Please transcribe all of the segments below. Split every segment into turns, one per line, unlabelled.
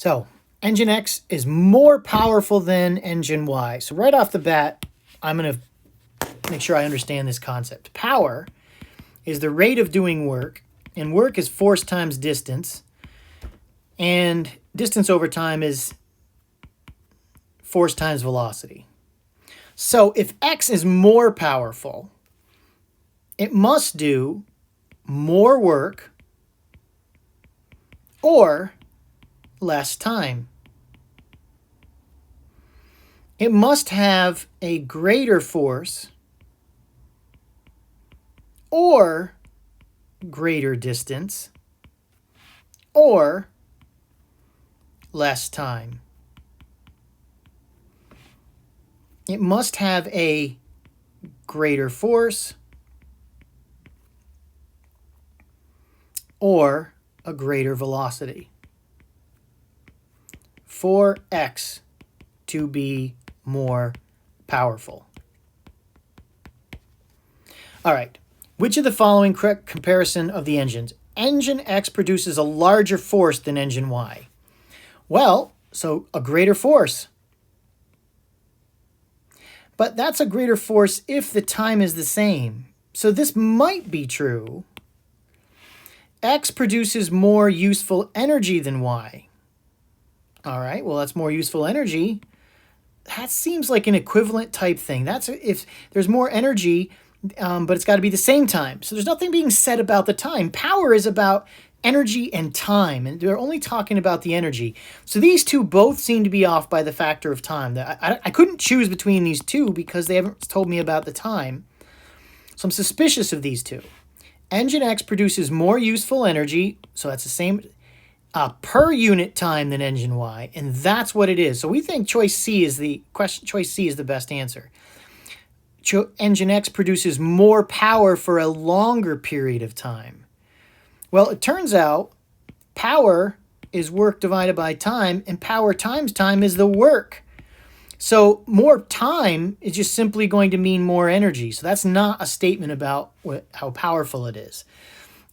So engine X is more powerful than engine Y. So right off the bat, I'm going to make sure I understand this concept. Power is the rate of doing work, and work is force times distance, and distance over time is force times velocity. So if X is more powerful, it must do more work or less time. It must have a greater force or greater distance or less time. It must have a greater force or a greater velocity for X to be more powerful. All right, which of the following correct comparison of the engines? Engine X produces a larger force than engine Y. Well, so a greater force. But that's a greater force if the time is the same. So this might be true. X produces more useful energy than Y. All right, well, that's more useful energy. That seems like an equivalent type thing. That's if there's more energy, but it's got to be the same time. So there's nothing being said about the time. Power is about energy and time, and they're only talking about the energy. So these two both seem to be off by the factor of time. I couldn't choose between these two because they haven't told me about the time. So I'm suspicious of these two. Engine X produces more useful energy, so that's the same per unit time than engine Y, and that's what it is. So we think choice C is the best answer. Engine X produces more power for a longer period of time. Well, it turns out power is work divided by time, and power times time is the work. So more time is just simply going to mean more energy. So that's not a statement about how powerful it is.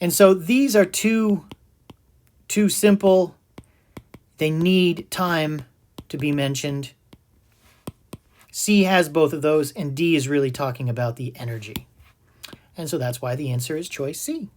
And so these are too simple. They need time to be mentioned. C has both of those, and D is really talking about the energy. And so that's why the answer is choice C.